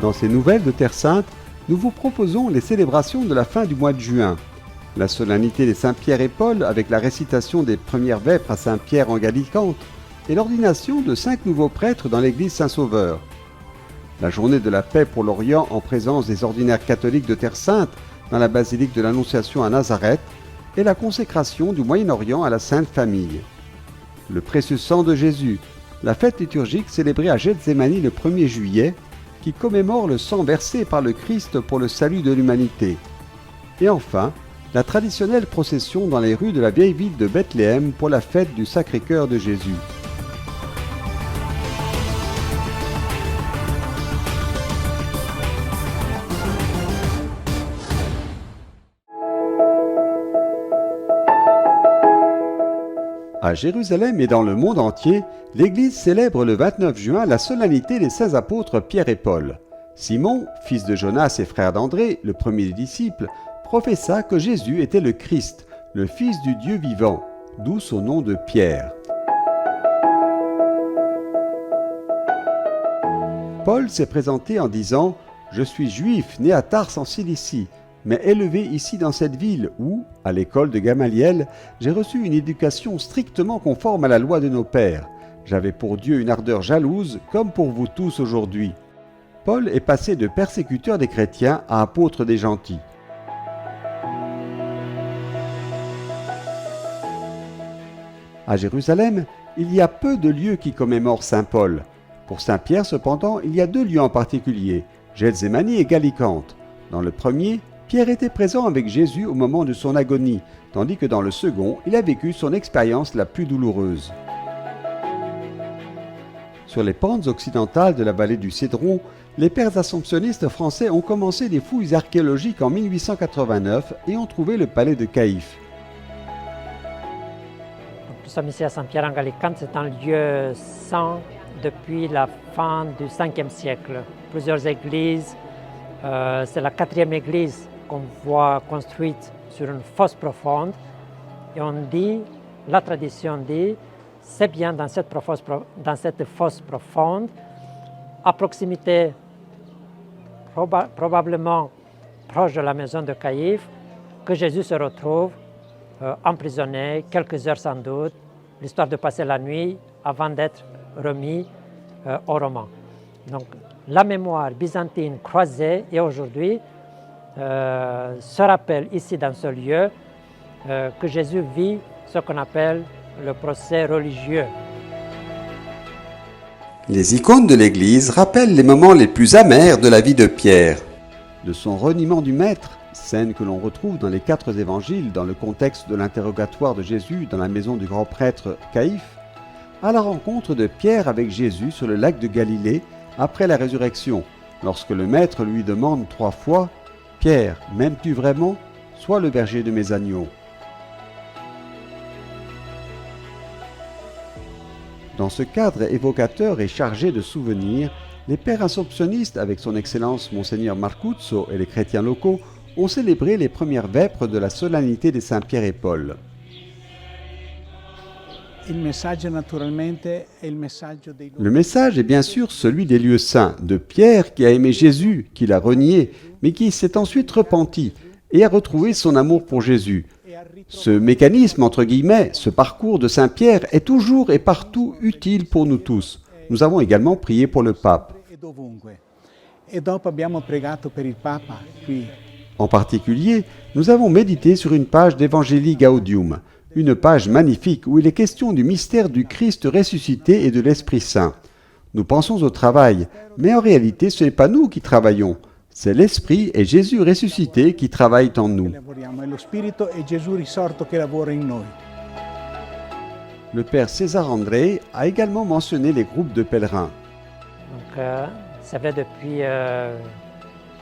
Dans ces nouvelles de Terre Sainte, nous vous proposons les célébrations de la fin du mois de juin. La solennité des Saint-Pierre et Paul avec la récitation des premières vêpres à Saint-Pierre en Gallicante et l'ordination de 5 nouveaux prêtres dans l'église Saint-Sauveur. La journée de la paix pour l'Orient en présence des ordinaires catholiques de Terre Sainte dans la basilique de l'Annonciation à Nazareth et la consécration du Moyen-Orient à la Sainte Famille. Le précieux sang de Jésus, la fête liturgique célébrée à Gethsémani le 1er juillet, qui commémore le sang versé par le Christ pour le salut de l'humanité. Et enfin, la traditionnelle procession dans les rues de la vieille ville de Bethléem pour la fête du Sacré-Cœur de Jésus. À Jérusalem et dans le monde entier, l'Église célèbre le 29 juin la solennité des 16 apôtres Pierre et Paul. Simon, fils de Jonas et frère d'André, le premier des disciples, professa que Jésus était le Christ, le Fils du Dieu vivant, d'où son nom de Pierre. Paul s'est présenté en disant « Je suis juif, né à Tars en Cilicie, mais élevé ici dans cette ville où, à l'école de Gamaliel, j'ai reçu une éducation strictement conforme à la loi de nos pères. J'avais pour Dieu une ardeur jalouse, comme pour vous tous aujourd'hui. » Paul est passé de persécuteur des chrétiens à apôtre des gentils. À Jérusalem, il y a peu de lieux qui commémorent Saint Paul. Pour Saint Pierre, cependant, il y a 2 lieux en particulier, Gethsémani et Gallicante. Dans le premier, Pierre était présent avec Jésus au moment de son agonie, tandis que dans le second, il a vécu son expérience la plus douloureuse. Sur les pentes occidentales de la vallée du Cédron, les pères assomptionnistes français ont commencé des fouilles archéologiques en 1889 et ont trouvé le palais de Caïphe. Nous sommes ici à Saint-Pierre en Gallicante, c'est un lieu saint depuis la fin du 5e siècle. Plusieurs églises, c'est la 4e église qu'on voit construite sur une fosse profonde. Et on dit, la tradition dit, c'est bien dans cette fosse profonde, à proximité, probablement proche de la maison de Caïphe, que Jésus se retrouve emprisonné, quelques heures sans doute, l'histoire de passer la nuit avant d'être remis aux Romains. Donc la mémoire byzantine croisée et aujourd'hui se rappelle ici dans ce lieu que Jésus vit ce qu'on appelle le procès religieux. Les icônes de l'Église rappellent les moments les plus amers de la vie de Pierre. De son reniement du Maître, scène que l'on retrouve dans les 4 évangiles dans le contexte de l'interrogatoire de Jésus dans la maison du grand prêtre Caïphe, à la rencontre de Pierre avec Jésus sur le lac de Galilée après la résurrection, lorsque le Maître lui demande 3 fois « Pierre, m'aimes-tu vraiment? Sois le berger de mes agneaux. » Dans ce cadre évocateur et chargé de souvenirs, les pères assomptionnistes, avec son Excellence Monseigneur Marcuzzo et les chrétiens locaux, ont célébré les premières vêpres de la solennité des Saint-Pierre et Paul. Le message est bien sûr celui des lieux saints, de Pierre qui a aimé Jésus, qui l'a renié, mais qui s'est ensuite repenti et a retrouvé son amour pour Jésus. Ce mécanisme, entre guillemets, ce parcours de Saint-Pierre est toujours et partout utile pour nous tous. Nous avons également prié pour le pape. En particulier, nous avons médité sur une page d'Evangelii Gaudium, une page magnifique où il est question du mystère du Christ ressuscité et de l'Esprit Saint. Nous pensons au travail, mais en réalité ce n'est pas nous qui travaillons, c'est l'Esprit et Jésus ressuscité qui travaillent en nous. Le père César André a également mentionné les groupes de pèlerins. Donc, c'est vrai, depuis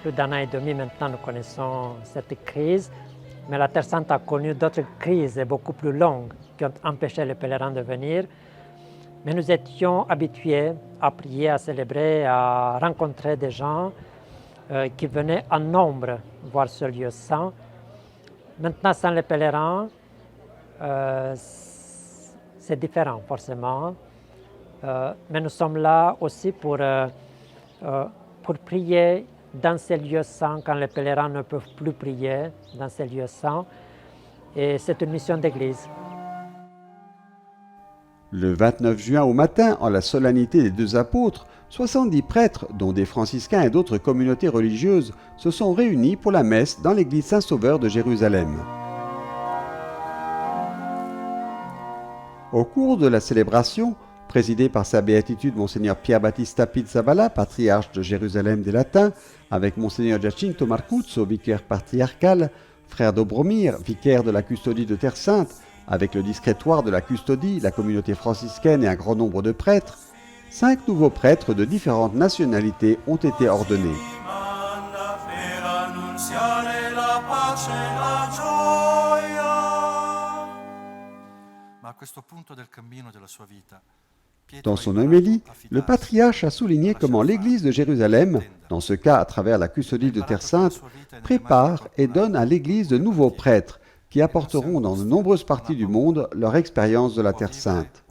plus d'1 an et demi maintenant, nous connaissons cette crise, mais la Terre Sainte a connu d'autres crises beaucoup plus longues qui ont empêché les pèlerins de venir. Mais nous étions habitués à prier, à célébrer, à rencontrer des gens qui venaient en nombre voir ce lieu saint. Maintenant, sans les pèlerins, c'est différent forcément. Mais nous sommes là aussi pour pour prier dans ces lieux saints quand les pèlerins ne peuvent plus prier dans ces lieux saints. Et c'est une mission d'église. Le 29 juin au matin, en la solennité des deux apôtres, 70 prêtres, dont des franciscains et d'autres communautés religieuses, se sont réunis pour la messe dans l'église Saint-Sauveur de Jérusalem. Au cours de la célébration, présidée par sa béatitude Monseigneur Pier Battista Pizzaballa, patriarche de Jérusalem des Latins, avec Monseigneur Giacinto Marcuzzo, vicaire patriarcal, frère Dobromir, vicaire de la custodie de Terre Sainte, avec le discrétoire de la custodie, la communauté franciscaine et un grand nombre de prêtres, 5 nouveaux prêtres de différentes nationalités ont été ordonnés. Dans son homélie, le patriarche a souligné comment l'Église de Jérusalem, dans ce cas à travers la custodie de Terre Sainte, prépare et donne à l'Église de nouveaux prêtres qui apporteront dans de nombreuses parties du monde leur expérience de la Terre Sainte.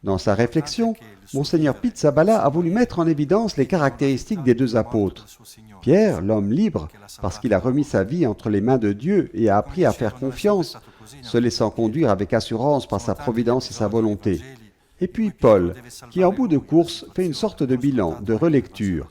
Dans sa réflexion, Monseigneur Pizzaballa a voulu mettre en évidence les caractéristiques des deux apôtres. Pierre, l'homme libre, parce qu'il a remis sa vie entre les mains de Dieu et a appris à faire confiance, se laissant conduire avec assurance par sa providence et sa volonté. Et puis Paul, qui en bout de course fait une sorte de bilan, de relecture.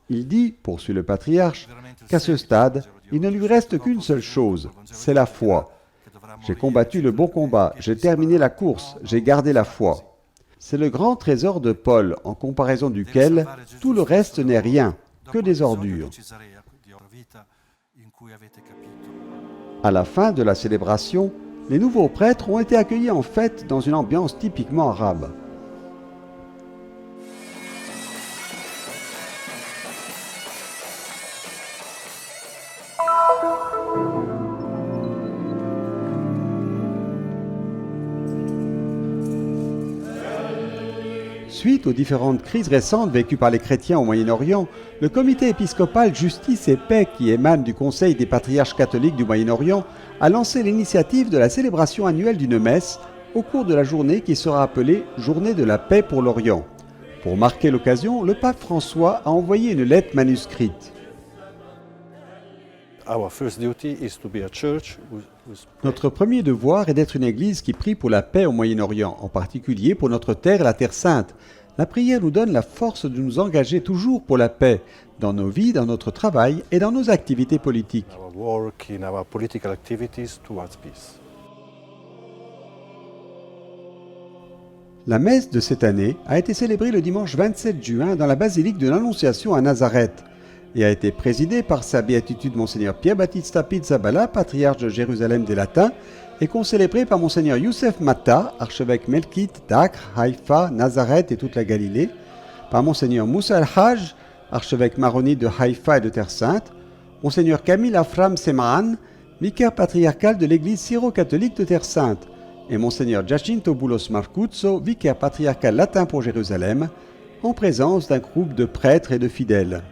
Il dit, poursuit le patriarche, qu'à ce stade, il ne lui reste qu'une seule chose, c'est la foi. J'ai combattu le bon combat, j'ai terminé la course, j'ai gardé la foi. C'est le grand trésor de Paul, en comparaison duquel tout le reste n'est rien, que des ordures. À la fin de la célébration, les nouveaux prêtres ont été accueillis en fête dans une ambiance typiquement arabe. Suite aux différentes crises récentes vécues par les chrétiens au Moyen-Orient, le comité épiscopal Justice et Paix, qui émane du Conseil des patriarches catholiques du Moyen-Orient, a lancé l'initiative de la célébration annuelle d'une messe au cours de la journée qui sera appelée Journée de la paix pour l'Orient. Pour marquer l'occasion, le pape François a envoyé une lettre manuscrite. Notre premier devoir est d'être une église qui prie pour la paix au Moyen-Orient, en particulier pour notre terre, la Terre Sainte. La prière nous donne la force de nous engager toujours pour la paix, dans nos vies, dans notre travail et dans nos activités politiques. La messe de cette année a été célébrée le dimanche 27 juin dans la basilique de l'Annonciation à Nazareth et a été présidée par sa béatitude Monseigneur Pier Battista Pizzaballa, patriarche de Jérusalem des Latins, et concélébrée par Monseigneur Youssef Matta, archevêque melkite d'Acre, Haïfa, Nazareth et toute la Galilée, par Monseigneur Moussa El-Hajj, archevêque maronite de Haïfa et de Terre Sainte, Monseigneur Camille Afram Semran, vicaire patriarcal de l'église syro-catholique de Terre Sainte, et Monseigneur Giacinto Boulos Marcuzzo, vicaire patriarcal latin pour Jérusalem, en présence d'un groupe de prêtres et de fidèles.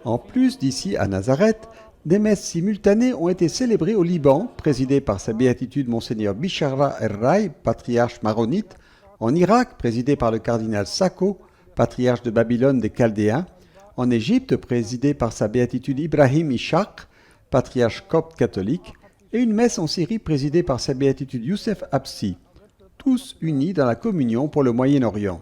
En plus d'ici à Nazareth, des messes simultanées ont été célébrées au Liban, présidées par sa béatitude Monseigneur Bishara El-Rai, patriarche maronite, en Irak, présidé par le cardinal Sako, patriarche de Babylone des Chaldéens, en Égypte, présidé par sa béatitude Ibrahim Ishaq, patriarche copte catholique, et une messe en Syrie présidée par sa béatitude Youssef Absi, tous unis dans la communion pour le Moyen-Orient.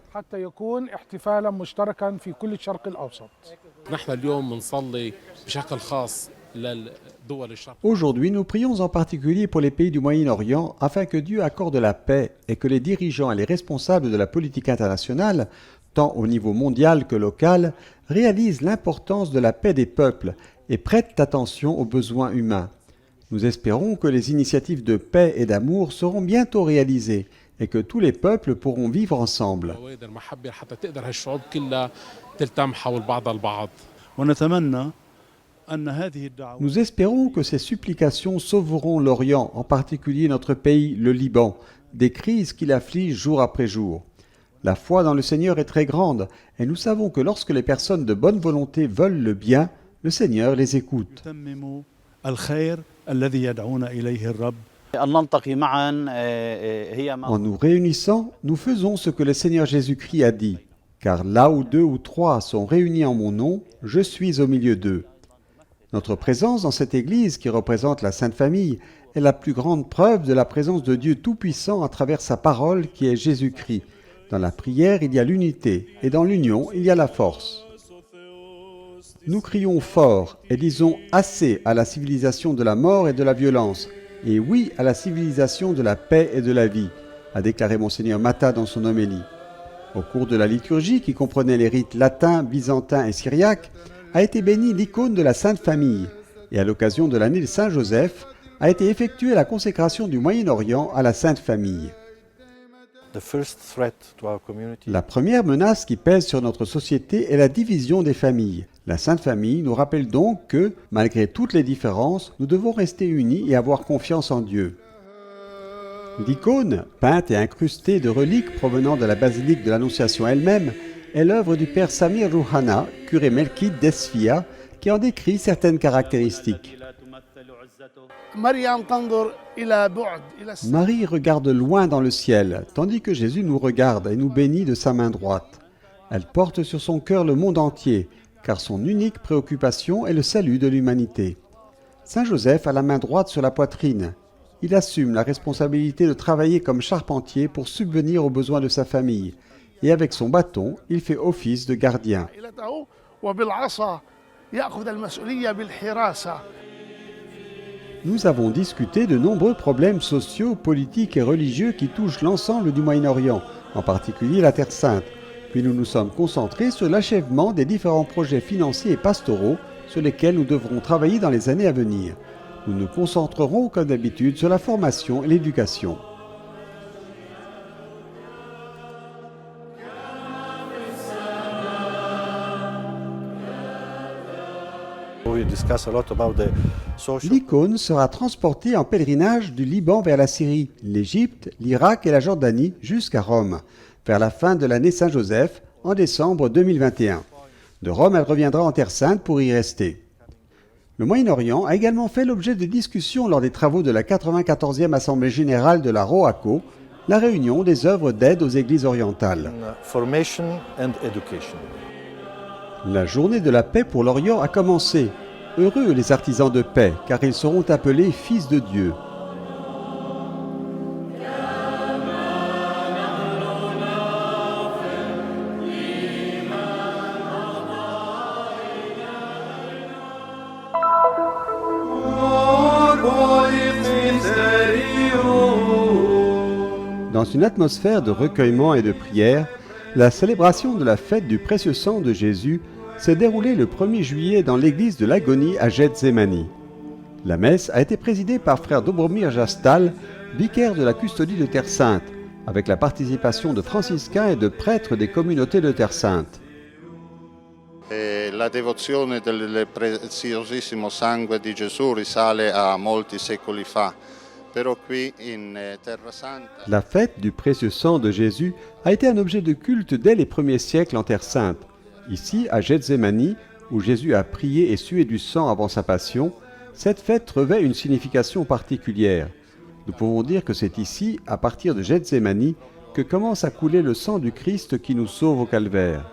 Aujourd'hui, nous prions en particulier pour les pays du Moyen-Orient afin que Dieu accorde la paix et que les dirigeants et les responsables de la politique internationale, tant au niveau mondial que local, réalisent l'importance de la paix des peuples et prêtent attention aux besoins humains. Nous espérons que les initiatives de paix et d'amour seront bientôt réalisées et que tous les peuples pourront vivre ensemble. Nous espérons que ces supplications sauveront l'Orient, en particulier notre pays, le Liban, des crises qui l'affligent jour après jour. La foi dans le Seigneur est très grande et nous savons que lorsque les personnes de bonne volonté veulent le bien, le Seigneur les écoute. En nous réunissant, nous faisons ce que le Seigneur Jésus-Christ a dit. Car là où 2 ou 3 sont réunis en mon nom, je suis au milieu d'eux. Notre présence dans cette Église qui représente la Sainte Famille est la plus grande preuve de la présence de Dieu Tout-Puissant à travers sa parole qui est Jésus-Christ. Dans la prière, il y a l'unité, et dans l'union, il y a la force. Nous crions fort et disons assez à la civilisation de la mort et de la violence, et oui à la civilisation de la paix et de la vie, a déclaré Monseigneur Matta dans son homélie. Au cours de la liturgie, qui comprenait les rites latins, byzantins et syriaques, a été bénie l'icône de la Sainte Famille, et à l'occasion de l'année de Saint Joseph, a été effectuée la consécration du Moyen-Orient à la Sainte Famille. La première menace qui pèse sur notre société est la division des familles. La Sainte Famille nous rappelle donc que, malgré toutes les différences, nous devons rester unis et avoir confiance en Dieu. L'icône, peinte et incrustée de reliques provenant de la basilique de l'Annonciation elle-même, est l'œuvre du père Samir Rouhana, curé melkite d'Esfia, qui en décrit certaines caractéristiques. Marie regarde loin dans le ciel, tandis que Jésus nous regarde et nous bénit de sa main droite. Elle porte sur son cœur le monde entier, car son unique préoccupation est le salut de l'humanité. Saint Joseph a la main droite sur la poitrine. Il assume la responsabilité de travailler comme charpentier pour subvenir aux besoins de sa famille. Et avec son bâton, il fait office de gardien. Nous avons discuté de nombreux problèmes sociaux, politiques et religieux qui touchent l'ensemble du Moyen-Orient, en particulier la Terre Sainte. Puis nous nous sommes concentrés sur l'achèvement des différents projets financiers et pastoraux sur lesquels nous devrons travailler dans les années à venir. Nous nous concentrerons, comme d'habitude, sur la formation et l'éducation. L'icône sera transportée en pèlerinage du Liban vers la Syrie, l'Égypte, l'Irak et la Jordanie jusqu'à Rome, vers la fin de l'année Saint-Joseph, en décembre 2021. De Rome, elle reviendra en Terre Sainte pour y rester. Le Moyen-Orient a également fait l'objet de discussions lors des travaux de la 94e Assemblée générale de la ROACO, la réunion des œuvres d'aide aux églises orientales. La journée de la paix pour l'Orient a commencé. Heureux les artisans de paix, car ils seront appelés fils de Dieu. Dans une atmosphère de recueillement et de prière, la célébration de la fête du précieux sang de Jésus s'est déroulée le 1er juillet dans l'église de l'Agonie à Gethsémani. La messe a été présidée par frère Dobromir Jastal, vicaire de la custodie de Terre Sainte, avec la participation de franciscains et de prêtres des communautés de Terre Sainte. La devozione del preziosissimo sangue di Gesù risale a molti secoli fa. La fête du précieux sang de Jésus a été un objet de culte dès les premiers siècles en Terre Sainte. Ici, à Gethsémani, où Jésus a prié et sué du sang avant sa passion, cette fête revêt une signification particulière. Nous pouvons dire que c'est ici, à partir de Gethsémani, que commence à couler le sang du Christ qui nous sauve au calvaire.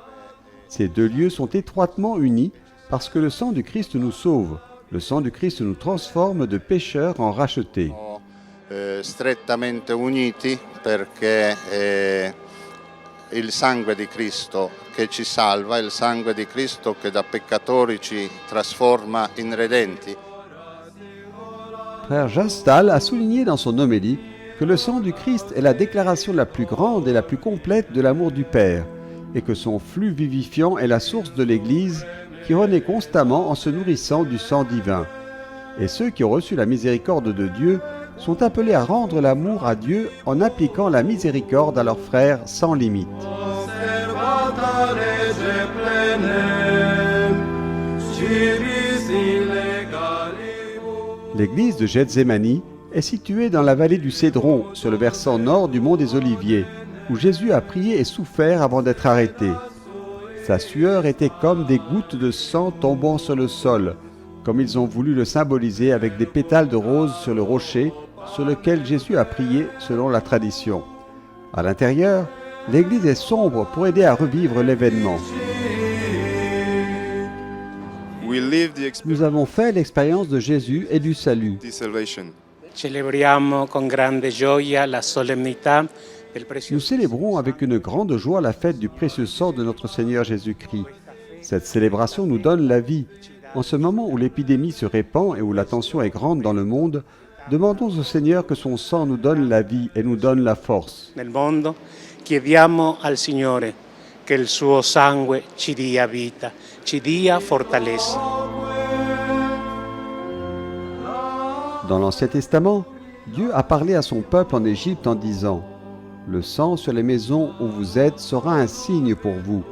Ces deux lieux sont étroitement unis parce que le sang du Christ nous sauve. Le sang du Christ nous transforme de pécheurs en rachetés. Strettamente uniti perché il sangue di Cristo che ci salva, il sangue di Cristo che da peccatori ci trasforma in redenti. Frère Jastal a souligné dans son homélie que le sang du Christ est la déclaration la plus grande et la plus complète de l'amour du Père, et que son flux vivifiant est la source de l'Église qui renaît constamment en se nourrissant du sang divin. Et ceux qui ont reçu la miséricorde de Dieu sont appelés à rendre l'amour à Dieu en appliquant la miséricorde à leurs frères sans limite. L'église de Gethsémani est située dans la vallée du Cédron, sur le versant nord du mont des Oliviers, où Jésus a prié et souffert avant d'être arrêté. Sa sueur était comme des gouttes de sang tombant sur le sol, comme ils ont voulu le symboliser avec des pétales de rose sur le rocher sur lequel Jésus a prié selon la tradition. À l'intérieur, l'église est sombre pour aider à revivre l'événement. Nous avons fait l'expérience de Jésus et du salut. Celebriamo con grande gioia la solennità del Nous prezioso célébrons avec une grande joie la fête du précieux sang de notre Seigneur Jésus-Christ. Cette célébration nous donne la vie. En ce moment où l'épidémie se répand et où la tension est grande dans le monde, demandons au Seigneur que son sang nous donne la vie et nous donne la force. nel mondo. Chiediamo al Signore che il suo sangue ci dia vita, ci dia fortalezza. Dans l'Ancien Testament, Dieu a parlé à son peuple en Égypte en disant « Le sang sur les maisons où vous êtes sera un signe pour vous ».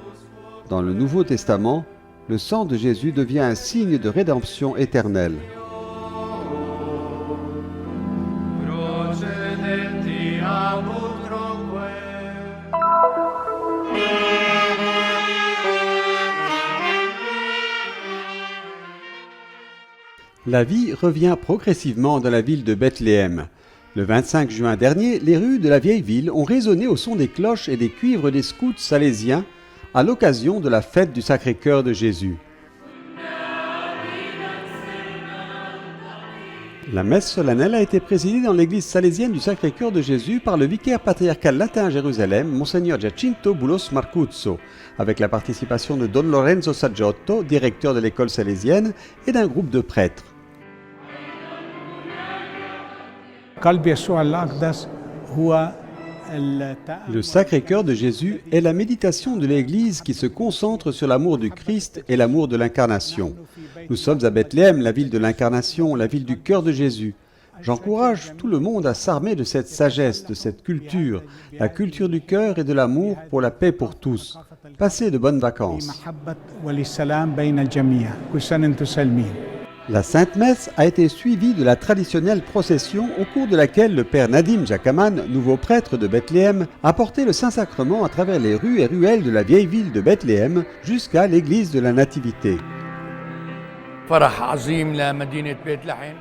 Dans le Nouveau Testament, le sang de Jésus devient un signe de rédemption éternelle. La vie revient progressivement dans la ville de Bethléem. Le 25 juin dernier, les rues de la vieille ville ont résonné au son des cloches et des cuivres des scouts salésiens à l'occasion de la fête du Sacré-Cœur de Jésus. La messe solennelle a été présidée dans l'église salésienne du Sacré-Cœur de Jésus par le vicaire patriarcal latin à Jérusalem, Monseigneur Giacinto Bulos Marcuzzo, avec la participation de Don Lorenzo Saggiotto, directeur de l'école salésienne, et d'un groupe de prêtres. Le Sacré-Cœur de Jésus est la méditation de l'Église qui se concentre sur l'amour du Christ et l'amour de l'Incarnation. Nous sommes à Bethléem, la ville de l'Incarnation, la ville du cœur de Jésus. J'encourage tout le monde à s'armer de cette sagesse, de cette culture, la culture du cœur et de l'amour pour la paix pour tous. Passez de bonnes vacances. La Sainte Messe a été suivie de la traditionnelle procession au cours de laquelle le père Nadim Jakaman, nouveau prêtre de Bethléem, a porté le Saint-Sacrement à travers les rues et ruelles de la vieille ville de Bethléem jusqu'à l'église de la Nativité.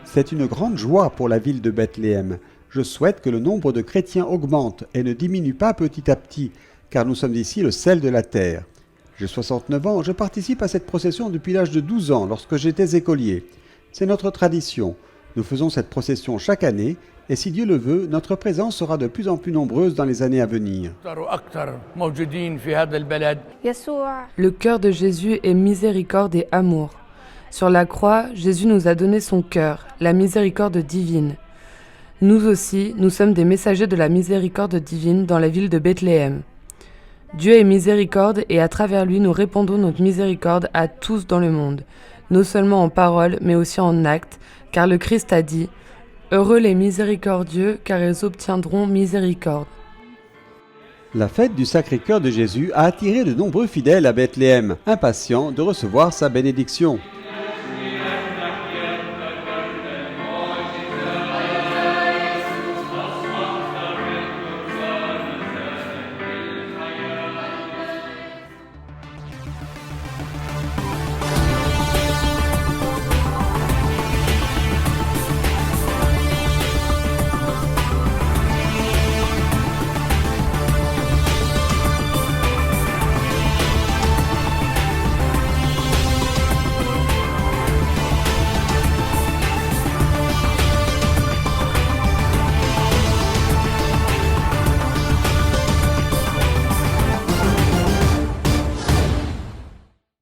C'est une grande joie pour la ville de Bethléem. Je souhaite que le nombre de chrétiens augmente et ne diminue pas petit à petit, car nous sommes ici le sel de la terre. J'ai 69 ans, je participe à cette procession depuis l'âge de 12 ans, lorsque j'étais écolier. C'est notre tradition. Nous faisons cette procession chaque année, et si Dieu le veut, notre présence sera de plus en plus nombreuse dans les années à venir. Le cœur de Jésus est miséricorde et amour. Sur la croix, Jésus nous a donné son cœur, la miséricorde divine. Nous aussi, nous sommes des messagers de la miséricorde divine dans la ville de Bethléem. Dieu est miséricorde et à travers lui nous répandons notre miséricorde à tous dans le monde, non seulement en parole mais aussi en actes, car le Christ a dit « Heureux les miséricordieux, car ils obtiendront miséricorde ». La fête du Sacré-Cœur de Jésus a attiré de nombreux fidèles à Bethléem, impatients de recevoir sa bénédiction.